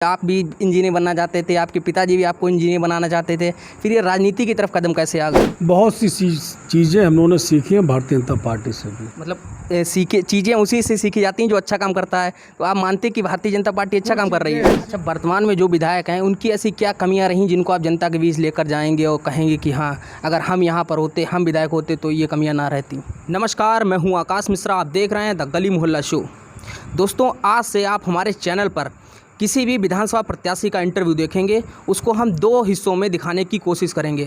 आप भी इंजीनियर बनना चाहते थे, आपके पिताजी भी आपको इंजीनियर बनाना चाहते थे, फिर ये राजनीति की तरफ कदम कैसे आ गए? बहुत सी चीज़ें हम लोगों ने सीखी हैं भारतीय जनता पार्टी से भी। मतलब सीखे चीज़ें उसी से सीखी जाती हैं जो अच्छा काम करता है। तो आप मानते हैं कि भारतीय जनता पार्टी अच्छा काम कर रही है? अच्छा, वर्तमान में जो विधायक हैं उनकी ऐसी क्या कमियां रहीं जिनको आप जनता के बीच लेकर जाएंगे और कहेंगे कि हाँ, अगर हम यहाँ पर होते, हम विधायक होते तो ये कमियाँ ना रहती? नमस्कार, मैं हूँ आकाश मिश्रा, आप देख रहे हैं द गली मोहल्ला शो। दोस्तों, आज से आप हमारे चैनल पर किसी भी विधानसभा प्रत्याशी का इंटरव्यू देखेंगे, उसको हम दो हिस्सों में दिखाने की कोशिश करेंगे।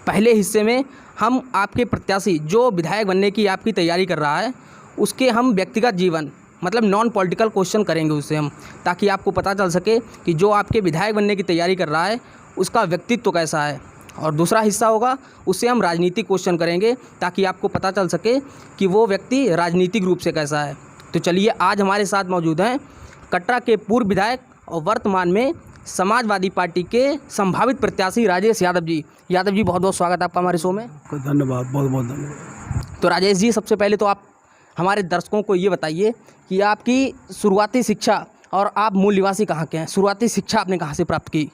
पहले हिस्से में हम आपके प्रत्याशी जो विधायक बनने की आपकी तैयारी कर रहा है उसके हम व्यक्तिगत जीवन मतलब नॉन पॉलिटिकल क्वेश्चन करेंगे उससे हम, ताकि आपको पता चल सके कि जो आपके विधायक बनने की तैयारी कर रहा है उसका व्यक्तित्व कैसा है। और दूसरा हिस्सा होगा उससे हम राजनीतिक क्वेश्चन करेंगे ताकि आपको पता चल सके कि वो व्यक्ति राजनीतिक रूप से कैसा है। तो चलिए, आज हमारे साथ मौजूद हैं कटरा के पूर्व विधायक और वर्तमान में समाजवादी पार्टी के संभावित प्रत्याशी राजेश यादव जी। यादव जी, बहुत बहुत स्वागत आपका हमारे शो में। धन्यवाद, बहुत बहुत धन्यवाद। तो राजेश जी, सबसे पहले तो आप हमारे दर्शकों को ये बताइए कि आपकी शुरुआती शिक्षा और आप मूल निवासी कहाँ के हैं? शुरुआती शिक्षा आपने कहाँ से प्राप्त की?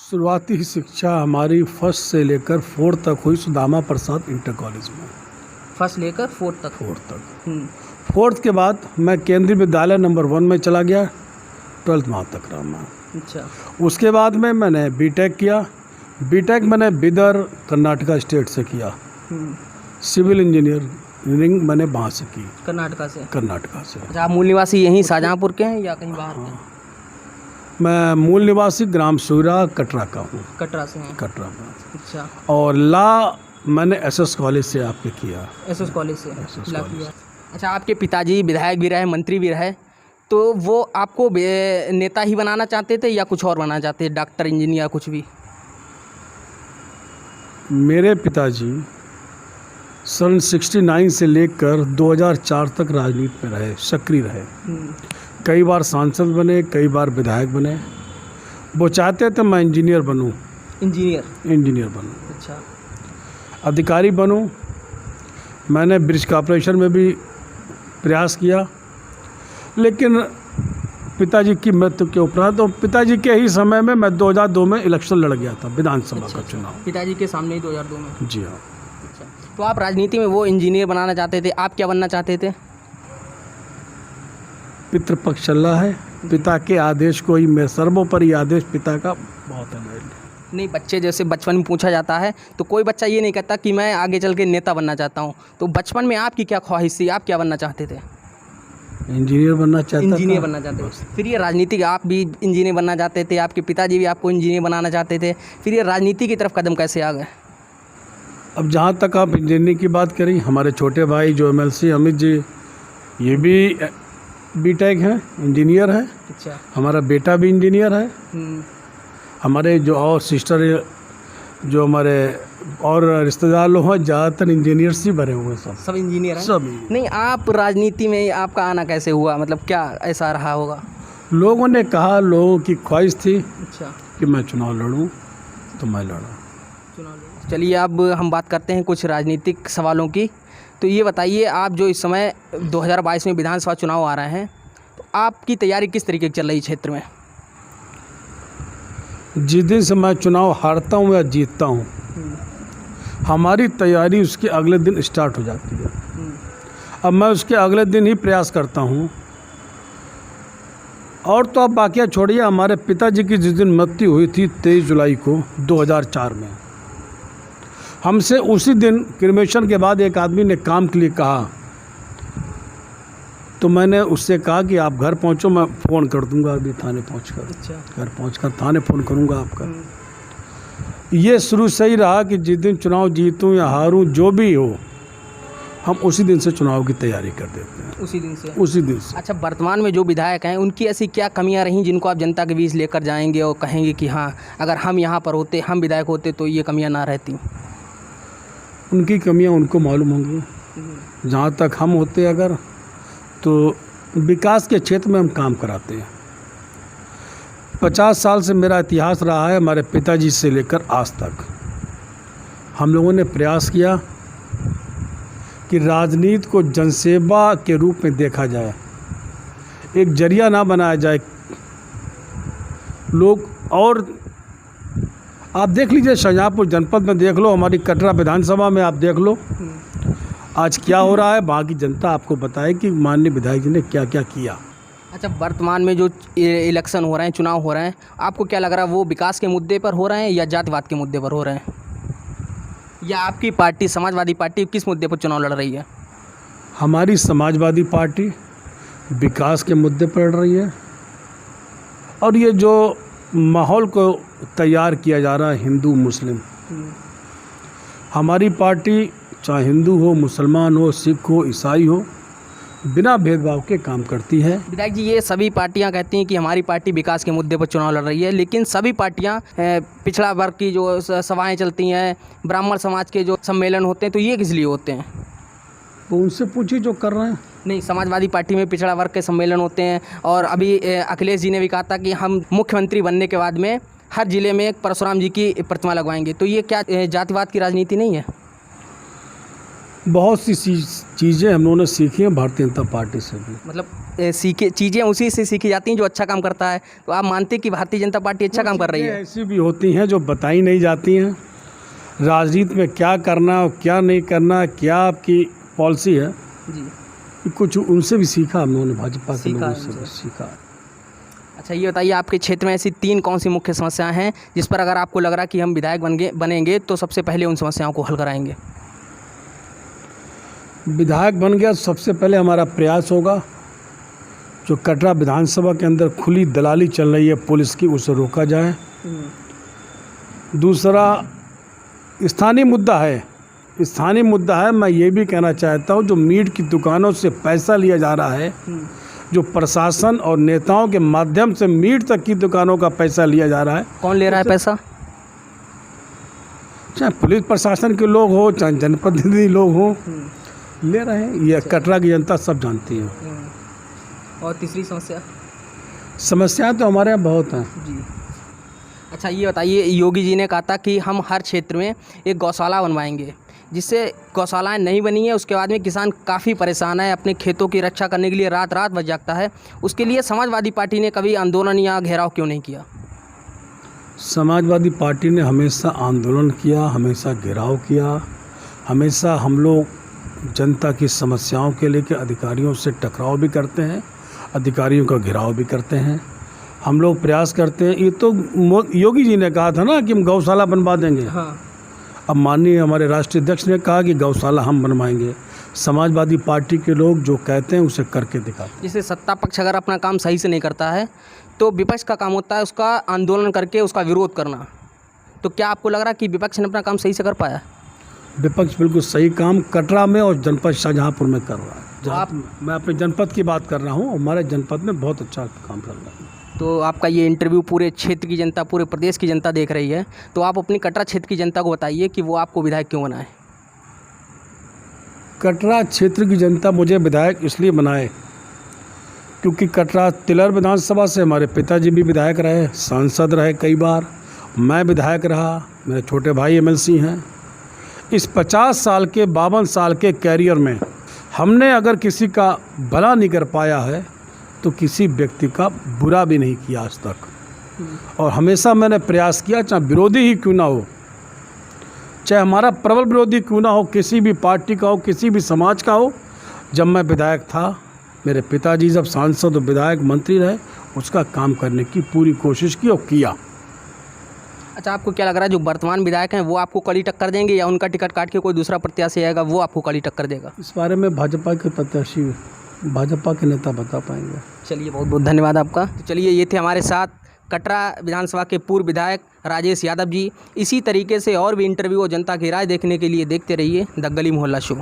शुरुआती शिक्षा हमारी फर्स्ट से लेकर फोर्थ तक हुई सुदामा प्रसाद इंटर कॉलेज में। फर्स्ट लेकर फोर्थ तक? फोर्थ के बाद मैं केंद्रीय विद्यालय नंबर 1 में चला गया, 12th वहाँ तक रहा मैं। अच्छा। उसके बाद में मैंने बीटेक किया। बीटेक मैंने बिदर कर्नाटका स्टेट से किया। सिविल इंजीनियरिंग मैंने वहाँ से की, कर्नाटका से? कर्नाटका से। अच्छा, आप मूल निवासी यहीं शाहजहाँपुर के हैं या कहीं बाहर के हैं? मैं मूल निवासी ग्राम सूरा कटरा का हूँ। कटरा से हैं? कटरा में। अच्छा। और ला मैंने एसएस कॉलेज से आपके किया। एसएस कॉलेज से SS ला कॉलेज। किया। अच्छा, आपके पिताजी विधायक भी रहे, मंत्री भी रहे, तो वो आपको नेता ही बनाना चाहते थे या कुछ और बनाना चाहते थे, डॉक्टर, इंजीनियर, कुछ भी? मेरे पिताजी सन 69 से लेकर 2004 तक राजनीति में रहे, सक्रिय रहे। कई बार सांसद बने, कई बार विधायक बने। वो चाहते थे मैं इंजीनियर बनूं। इंजीनियर बनूं। अच्छा। अधिकारी बनूं। मैंने ब्रिज कॉर्पोरेशन में भी प्रयास किया, लेकिन पिताजी की मृत्यु के उपरांत, तो पिताजी के ही समय में मैं 2002 में इलेक्शन लड़ गया था, विधानसभा का चुनाव। पिताजी के सामने ही 2002 में? जी हाँ। अच्छा, तो आप राजनीति में वो इंजीनियर बनाना चाहते थे, आप क्या बनना चाहते थे? पितृपक्ष चल रहा है, पिता के आदेश को ही मैं, सर्वोपरि आदेश पिता का बहुत है मेरे लिए। नहीं, बच्चे जैसे बचपन में पूछा जाता है तो कोई बच्चा ये नहीं कहता कि मैं आगे चल के नेता बनना चाहता हूँ, तो बचपन में आपकी क्या ख्वाहिश थी, आप क्या बनना चाहते थे? इंजीनियर बनना चाहता था। इंजीनियर बनना चाहते थे। फिर ये राजनीति, आप भी इंजीनियर बनना चाहते थे, आपके पिताजी भी आपको इंजीनियर बनाना चाहते थे, फिर ये राजनीति की तरफ कदम कैसे आ गए? अब जहाँ तक आप इंजीनियरिंग की बात करें, हमारे छोटे भाई जो MLC अमित जी, ये भी बीटेक हैं, इंजीनियर हैं। अच्छा। हमारा बेटा भी इंजीनियर है। हमारे जो और सिस्टर, जो हमारे और रिश्तेदार लोग हैं, ज़्यादातर इंजीनियर्स ही बने हुए हैं। सब इंजीनियर हैं? सब। नहीं, आप राजनीति में आपका आना कैसे हुआ, मतलब क्या ऐसा रहा होगा? लोगों ने कहा, लोगों की ख्वाहिश थी अच्छा कि मैं चुनाव लड़ूं, तो मैं लड़ा। चलिए, अब हम बात करते हैं कुछ राजनीतिक सवालों की। तो ये बताइए, आप जो इस समय 2022 में विधानसभा चुनाव आ रहे हैं, तो आपकी तैयारी किस तरीके की चल रही है क्षेत्र में? जिस दिन से मैं चुनाव हारता हूँ या जीतता हूँ, हमारी तैयारी उसके अगले दिन स्टार्ट हो जाती है। अब मैं उसके अगले दिन ही प्रयास करता हूँ। और तो आप बाकियाँ छोड़िए, हमारे पिताजी की जिस दिन मृत्यु हुई थी 23 जुलाई को 2004 में, हमसे उसी दिन क्रिमेशन के बाद एक आदमी ने काम के लिए कहा, तो मैंने उससे कहा कि आप घर पहुंचो, मैं फ़ोन कर दूंगा अभी थाने पहुंचकर। अच्छा। घर पहुंचकर थाने फ़ोन करूंगा आपका। ये शुरू से ही रहा कि जिस दिन चुनाव जीतूं या हारूं, जो भी हो, हम उसी दिन से चुनाव की तैयारी कर देते हैं। उसी दिन से? अच्छा, वर्तमान में जो विधायक हैं उनकी ऐसी क्या कमियां रहीं जिनको आप जनता के बीच लेकर जाएंगे और कहेंगे कि हाँ, अगर हम यहाँ पर होते, हम विधायक होते तो ये कमियाँ ना रहती? उनकी कमियां उनको मालूम होंगी। जहाँ तक हम होते अगर, तो विकास के क्षेत्र में हम काम कराते हैं। 50 साल से मेरा इतिहास रहा है, हमारे पिताजी से लेकर आज तक हम लोगों ने प्रयास किया कि राजनीति को जनसेवा के रूप में देखा जाए, एक जरिया ना बनाया जाए लोग। और आप देख लीजिए शाहजहाँपुर जनपद में देख लो, हमारी कटरा विधानसभा में आप देख लो आज क्या हो रहा है। वहाँ की जनता आपको बताए कि माननीय विधायक जी ने क्या क्या किया। अच्छा, वर्तमान में जो इलेक्शन हो रहे हैं, चुनाव हो रहे हैं, आपको क्या लग रहा है वो विकास के मुद्दे पर हो रहे हैं या जातिवाद के मुद्दे पर हो रहे हैं, या आपकी पार्टी समाजवादी पार्टी किस मुद्दे पर चुनाव लड़ रही है? हमारी समाजवादी पार्टी विकास के मुद्दे पर लड़ रही है। और ये जो माहौल को तैयार किया जा रहा है हिंदू मुस्लिम, हमारी पार्टी चाहे हिंदू हो, मुसलमान हो, सिख हो, ईसाई हो, बिना भेदभाव के काम करती है। विधायक जी, ये सभी पार्टियां कहती हैं कि हमारी पार्टी विकास के मुद्दे पर चुनाव लड़ रही है, लेकिन सभी पार्टियां पिछड़ा वर्ग की जो सभाएं चलती हैं, ब्राह्मण समाज के जो सम्मेलन होते हैं, तो ये किस लिए होते हैं? तो उनसे पूछिए जो कर रहे हैं। नहीं, समाजवादी पार्टी में पिछड़ा वर्ग के सम्मेलन होते हैं, और अभी अखिलेश जी ने भी कहा था कि हम मुख्यमंत्री बनने के बाद में हर जिले में एक परशुराम जी की प्रतिमा लगवाएंगे, तो ये क्या जातिवाद की राजनीति नहीं है? बहुत सी चीज़ें हम लोगों ने सीखी हैं भारतीय जनता पार्टी से भी। मतलब सीखे चीज़ें उसी से सीखी जाती हैं जो अच्छा काम करता है, तो आप मानते हैं कि भारतीय जनता पार्टी अच्छा काम कर रही है? ऐसी भी होती हैं जो बताई नहीं जाती हैं। राजनीति में क्या करना और क्या नहीं करना, क्या आपकी पॉलिसी है जी, कुछ उनसे भी सीखा हम लोगों ने, भाजपा के सीखा लोगों है से भी उनसे। सीखा। अच्छा, ये बताइए आपके क्षेत्र में ऐसी 3 कौन सी मुख्य समस्याएं हैं जिस पर अगर आपको लग रहा है कि हम विधायक बनेंगे तो सबसे पहले उन समस्याओं को हल कराएंगे? विधायक बन गया, सबसे पहले हमारा प्रयास होगा जो कटरा विधानसभा के अंदर खुली दलाली चल रही है पुलिस की, उसे रोका जाए। दूसरा स्थानीय मुद्दा है, मैं ये भी कहना चाहता हूँ जो मीट की दुकानों से पैसा लिया जा रहा है, जो प्रशासन और नेताओं के माध्यम से मीट तक की दुकानों का पैसा लिया जा रहा है। कौन ले रहा है पैसा? चाहे पुलिस प्रशासन के लोग हो, चाहे जनप्रतिनिधि लोग हों, ले रहे हैं। ये कटरा की जनता सब जानती है। और तीसरी समस्याएं तो हमारे यहाँ बहुत हैं जी। अच्छा, ये बताइए, योगी जी ने कहा था कि हम हर क्षेत्र में एक गौशाला बनवाएंगे, जिससे गौशालाएं नहीं बनी है, उसके बाद में किसान काफ़ी परेशान है, अपने खेतों की रक्षा करने के लिए रात रात भर जागता है। उसके लिए समाजवादी पार्टी ने कभी आंदोलन या घेराव क्यों नहीं किया? समाजवादी पार्टी ने हमेशा आंदोलन किया, हमेशा घेराव किया, हमेशा हम लोग जनता की समस्याओं के लेकर अधिकारियों से टकराव भी करते हैं, अधिकारियों का घेराव भी करते हैं। हम लोग प्रयास करते हैं। ये तो योगी जी ने कहा था ना कि हम गौशाला बनवा देंगे। हाँ। अब माननीय हमारे राष्ट्रीय अध्यक्ष ने कहा कि गौशाला हम बनवाएंगे। समाजवादी पार्टी के लोग जो कहते हैं उसे करके दिखाते हैं। जैसे सत्ता पक्ष अगर अपना काम सही से नहीं करता है तो विपक्ष का काम होता है उसका आंदोलन करके उसका विरोध करना, तो क्या आपको लग रहा है कि विपक्ष ने अपना काम सही से कर पाया? विपक्ष बिल्कुल सही काम कटरा में और जनपद शाहजहाँपुर में कर रहा है। मैं अपने जनपद की बात कर रहा हूँ, हमारे जनपद में बहुत अच्छा काम कर रहा है। तो आपका ये इंटरव्यू पूरे क्षेत्र की जनता, पूरे प्रदेश की जनता देख रही है, तो आप अपनी कटरा क्षेत्र की जनता को बताइए कि वो आपको विधायक क्यों बनाए? कटरा क्षेत्र की जनता मुझे विधायक इसलिए बनाए क्योंकि कटरा तिलर विधानसभा से हमारे पिताजी भी विधायक रहे, सांसद रहे कई बार, मैं विधायक रहा, मेरे छोटे भाई एमएलसी हैं। इस 50 साल के 52 साल के कैरियर में हमने अगर किसी का भला नहीं कर पाया है तो किसी व्यक्ति का बुरा भी नहीं किया आज तक। और हमेशा मैंने प्रयास किया, चाहे विरोधी ही क्यों ना हो, चाहे हमारा प्रबल विरोधी क्यों ना हो, किसी भी पार्टी का हो, किसी भी समाज का हो। जब मैं विधायक था, मेरे पिताजी जब सांसद और विधायक मंत्री रहे, उसका काम करने की पूरी कोशिश की और किया। अच्छा, आपको क्या लग रहा है जो वर्तमान विधायक हैं वो आपको कड़ी टक्कर देंगे या उनका टिकट काट के कोई दूसरा प्रत्याशी आएगा वो आपको कड़ी टक्कर देगा? इस बारे में भाजपा के प्रत्याशी, भाजपा के नेता बता पाएंगे। चलिए, बहुत बहुत धन्यवाद आपका। तो चलिए, ये थे हमारे साथ कटरा विधानसभा के पूर्व विधायक राजेश यादव जी। इसी तरीके से और भी इंटरव्यू और जनता की राय देखने के लिए देखते रहिए द गली मोहल्ला शो।